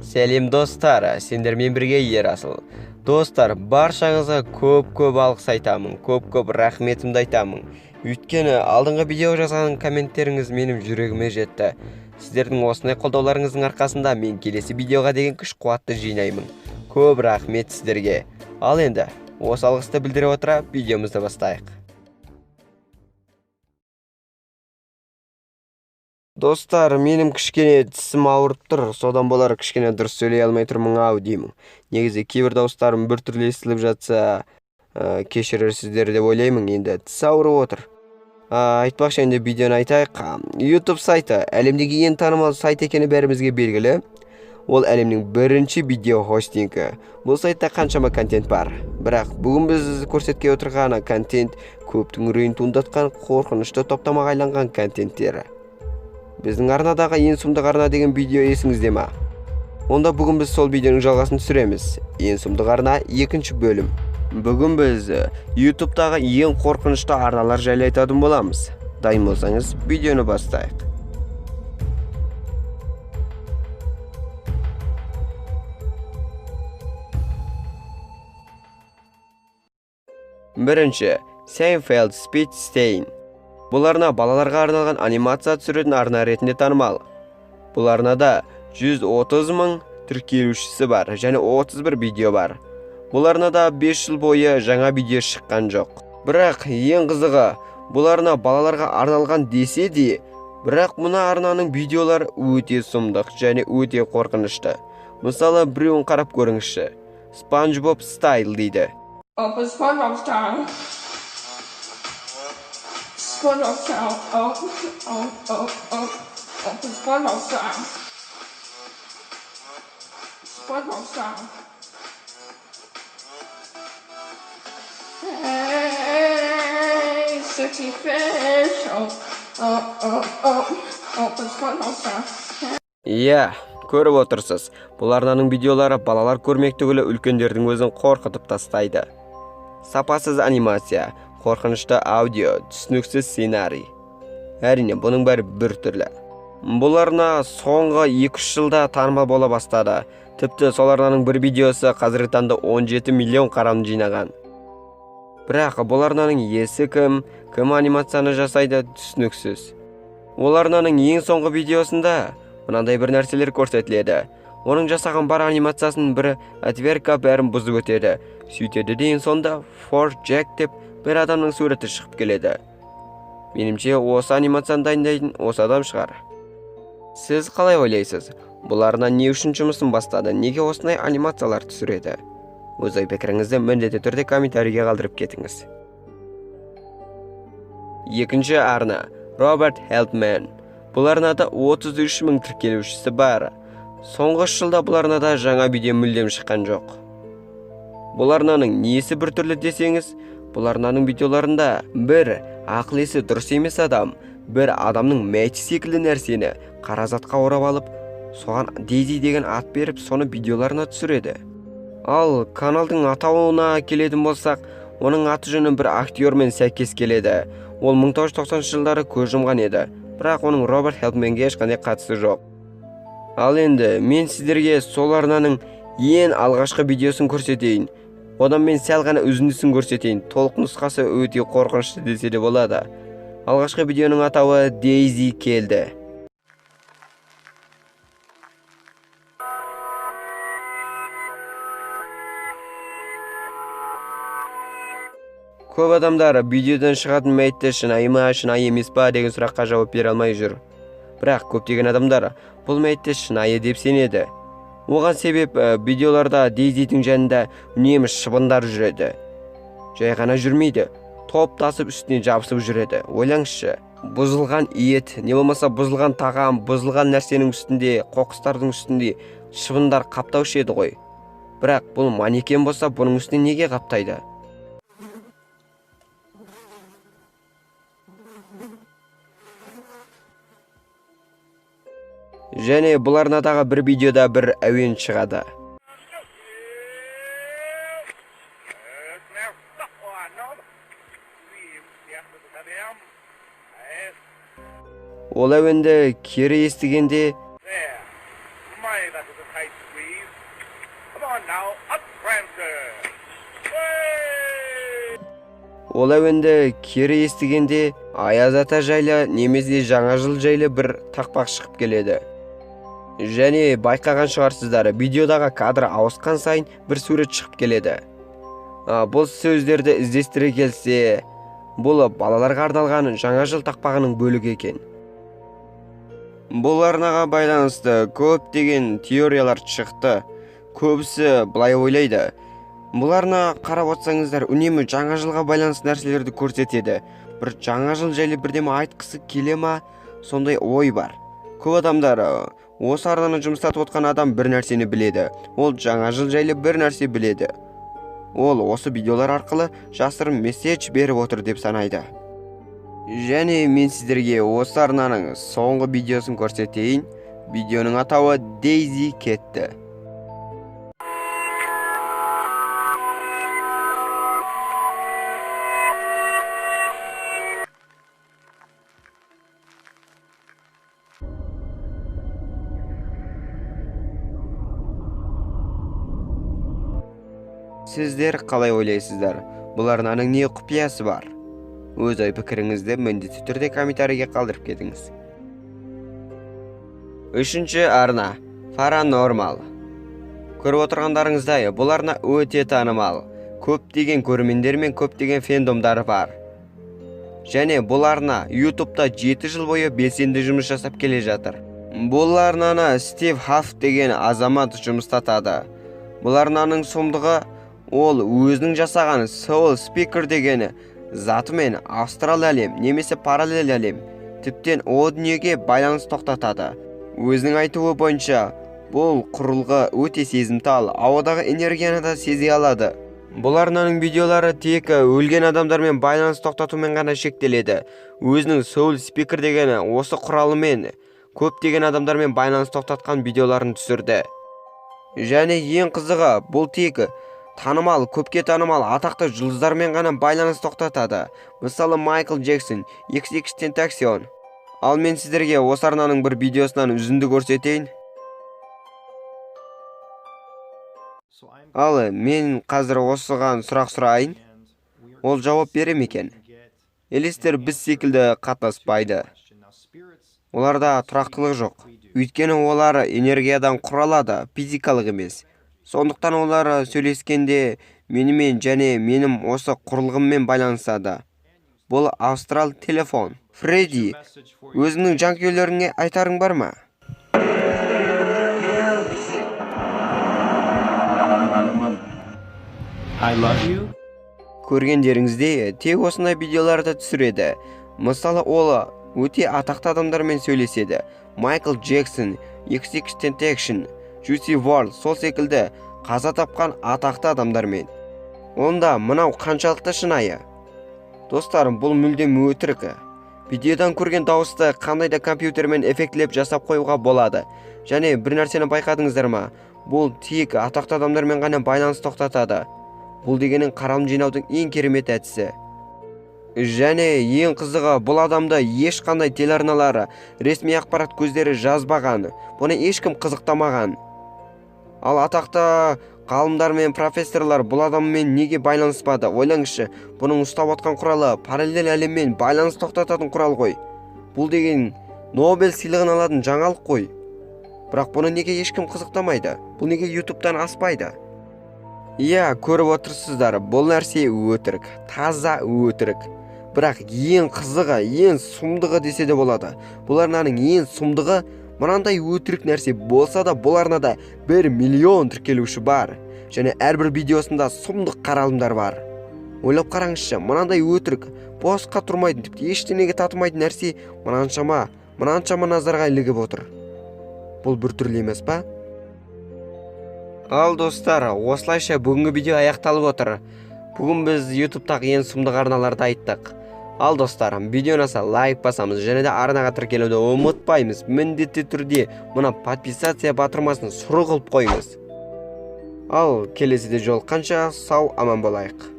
Сәлем достар, сендермен бірге Ерасыл. Достар, баршаңызға көп алғыс айтамын, көп рахметімді айтамын. Өйткені алдыңғы видео жазған комменттеріңіз менің жүрегіме жетті. Сіздердің осындай қолдауларыңыздың арқасында мен келесі видеоға деген күш-қуатты жинаймын. Көп рахмет сіздерге. Ал енді, осы алғысты білдіре отыра видеомызды бастайық. Достар, менің кішкене тісім ауырып тұр, содан болар кішкене дұрыс сөйлей алмай тұрмын ау деймін. Негізі кейбір дауыстарым бір түрлі естіліп жатса, кешірерсіздер деп ойлаймын. Енді тіс ауырып отыр. Айтпақшы, енді видеоны айтайық. YouTube сайты әлемдегі ең танымал сайт екені бәрімізге белгілі. Ол әлемнің бірінші видео хостингі. Бұл сайтта қаншама контент бар. Бірақ бүгін біз көрсетке отырған контент көптің үрейін туындатқан қорқынышты топтамаға айланған контенттері. Біздің арнадағы ең сұмдық арна деген видео есіңізде ма? Онда бүгін біз сол видеоның жалғасын түсіреміз. Ең сұмдық арна 2-ші бөлім. Бүгін біз YouTube'дағы ең қорқынышты арналар жайлы айтатын боламыз. Дайын болсаңыз, видеоны бастайық. Бірінші, Seinfeld Speed Stain. Бұл арна балаларға арналған анимация түсіретін арна ретінде танымал. Бұл арнада 130 мың тіркелушісі бар және 31 видео бар. Бұл арнада 5 жыл бойы жаңа видео шыққан жоқ. Бірақ ең қызығы, бұл арна балаларға арналған десе де, бірақ мұна арнаның видеолар өте сұмдық және өте қорқынышты. Мысалы, біреуін қарап көріңізші. SpongeBob Style дейді. SpongeBob Style. SpongeBob Style. SpongeBob Style. SpongeBob Style. Hey, sexy fish. SpongeBob Style. Иә, көріп отырсыз. Бұл арнаның видеолары балалар көрмек түгілі үлкендердің өзін қорқытып тастайды. Сапасыз анимация, қорқынышты аудио, түсініксіз сценарий. Әрине, бұның бәрі бір түрлі. Бұл арна соңғы 2 жылда танымал бола бастады. Тіпті сол арнаның бір видеосы қазіргі таңда 17 миллион қараны жинаған. Бірақ бұл арнаның иесі кім анимацияны жасайды, түсініксіз. Ол арнаның ең соңғы видеосында мынандай бір нәрселер көрсетіледі. Оның жасаған бар анимациясының бірі отверка бәрін бұзып өтеді. Сөйтеді дейін сонда For Jack деп бір адамның суреті шығып келеді. Менімше осы анимацияны дайындайтын осы адам шығар. Сіз қалай ойлайсыз? Бұл арна не үшін жұмысын бастады? Неге осындай анимациялар түсіреді? Өз ой пікіріңізді міндетті түрде комментарийге қалдырып кетіңіз. Екінші арна Robert Helpman. Бұл арнада 33 мың тіркелушісі бар. Соңғы жылда бұл арнада жаңа видео мүлдем шыққан жоқ. Бұл арнаның несі бір түрлі десеңіз, бұл арнаның видеоларында бір ақыл-есі дұрыс емес адам, бір адамның мәйіті секілді нәрсені қаразатқа орап алып, соған Дейзи деген ат беріп, соны видеоларына түсіреді. Ал каналдың атауына келетін болсақ, оның аты жөні бір актермен сәйкес келеді. Ол 1990 жылдары көз жұмған еді. Бірақ оның Роберт Хелпменге ешқандай қатысы жоқ. Ал енді мен сіздерге сол арнаның ең алғашқы видеосын көрсетейін. Одан мен сәл ғана үзіндісін көрсетейін. Толық нұсқасы өте қорқынышты десе де болады. Алғашқы видеоның атауы Дейзи келді. Көп адамдар видеодан шығатын мәйітті шынайы ма, шынайы емес па деген сұраққа жауап бере алмай жүр. Бірақ көптеген адамдар бұл мәйітті шынайы деп сенеді. Оған себеп видеоларда Дейзидің жанында үнемі шыбындар жүреді. Жай ғана жүрмейді, топтасып үстіне жабысып жүреді. Ойлаңызшы, бұзылған ет, не болмаса бұзылған тағам, бұзылған нәрсенің үстінде, қоқыстардың үстінде шыбындар қаптаушы еді ғой. Бірақ бұл манекен болса, бұның үстіне неге қаптайды? Және бұл арнадағы бір видеода бір әуен шығады. Ол әуенді кері естігенде that was a tight squeeze. Come on now, up Prancer. Way! Ол әуенді кері естігенде Аяз ата жайлы немесе жаңа жыл жайлы бір тақпақ шығып келеді. Және байқаған шығарсыздар, видеодағы кадр ауысқан сайын бір сурет шығып келеді. Бұл сөздерді іздестіре келсе, бұл балаларға арналған жаңа жыл тақпағының бөлігі екен. Бұл арнаға байланысты көптеген теориялар шықты. Көбісі былай ойлайды. Бұл арна қарап отсаңыздар, үнемі жаңа жылға байланысты нәрселерді көрсетеді. Бір жаңа жыл жайлы бірдеме айтқысы келе ма, сондай ой бар. Көп адамдар осы арнаны жұмыстатып отқан адам бір нәрсені біледі. Ол жаңа жыл жайлы бір нәрсе біледі. Ол осы видеолар арқылы жасырын месседж беріп отыр деп санайды. Және мен сіздерге осы арнаның соңғы видеосын көрсетейін. Видеоның атауы Дейзи кетті. Сіздер қалай ойлайсыздар? Бұл арнаның не құпиясы бар? Өз ой пікіріңізді міндетті түрде комментарийге қалдырып кетіңіз. Үшінші арна Паранормал. Көріп отырғандарыңыздай, бұл арна өте танымал. Көптеген көрермендер мен көптеген фендомдары бар. Және бұл арна YouTube'да 7 жыл бойы белсенді жұмыс жасап келе жатыр. Бұл арнаны Стив Хафф деген азамат жұмыстатады. Бұл арнаның сұмдығы ол өзінің жасаған Soul Speaker дегені затымен астрал әлем немесе параллель әлем тіптен о дүниеге байланыс тоқтатады. Өзінің айтуы бойынша бұл құрылғы өте сезімтал, ауадағы энергияны да сезе алады. Бұл арнаның видеолары тек өлген адамдармен байланыс тоқтатумен ғана шектеледі. Өзінің Soul Speaker дегені осы құралымен көптеген адамдармен байланыс тоқтатқан видеоларын түсірді. Және ең қызығы, бұл тек танымал, көпке танымал атақты жұлдыздармен ғана байланыс тоқтатады. Мысалы Майкл Джексон, XXXTentacion. Ал мен сіздерге осы арнаның бір видеосынан үзінді көрсетейін. Ал мен қазір осыған сұрақ сұрайын. Ол жауап бере ме екен? Елестер біз секілді қатынаспайды. Оларда тұрақтылық жоқ. Өйткені олар энергиядан құралады, физикалық емес. Сондықтан олар сөйлескенде менімен және менің осы құрылғыммен байланысады. Бұл астрал телефон. Фредди, өзіңнің жанкүйерлеріңе айтарың бар ма? I love you. Көргендеріңізде тек осындай видеоларды түсіреді. Мысалы ол өте атақты адамдармен сөйлеседі. Майкл Джексон, XXXTentacion, Juicy WRLD, сол секілді қаза тапқан атақты адамдармен. Онда мынау қаншалықты шынайы? Достарым, бұл мүлдем өтірік. Видеодан көрген дауысты қандай да компьютермен эффектілеп жасап қоюға болады. Және бір нәрсені байқадыңыздар ма? Бұл тек атақты адамдармен ғана байланыс тоқтатады. Бұл дегенің қаралым жинаудың ең керемет әдісі. Және ең қызығы, бұл адамды ешқандай телеарналары, ресми ақпарат көздері жазбаған. Бұны ешкім қызықтамаған. Ал атақты ғалымдар мен профессорлар бұл адаммен неге байланыспады? Ойлаңызшы, бұның ұстап отқан құралы параллель әлеммен байланыс тоқтататын құрал ғой. Бұл деген Нобель сыйлығын алатын жаңалық қой. Бірақ бұны неге ешкім қызықтамайды? Бұл неге YouTube'дан аспайды? Иә, көріп отырсыздар, бұл нәрсе өтірік, таза өтірік. Бірақ ең қызығы, ең сұмдығы десе де болады. Бұл арнаның ең сұмдығы, мынандай өтірік нәрсе болса да, бұл арнада 1 миллион тіркелуші бар. Және әрбір видеосында сұмдық қаралымдар бар. Ойлап қараңызшы, мынандай өтірік, босқа тұрмайтын, тіпті ештеңеге татымайтын нәрсе мынаншама назарға ілігіп отыр. Бұл бір түрлі емес па? Ал достар, осылайша бүгінгі видео аяқталып отыр. Бүгін біз YouTube'тағы ең сұмдық арналарды айттық. Ал достарым, видео ұнаса лайк басамыз, және де арнаға тіркелуді ұмытпаймыз. Міндетті түрде мұна подписация батырмасын сұр қылып қойыңыз. Ал келесіде жолыққанша сау аман болайық.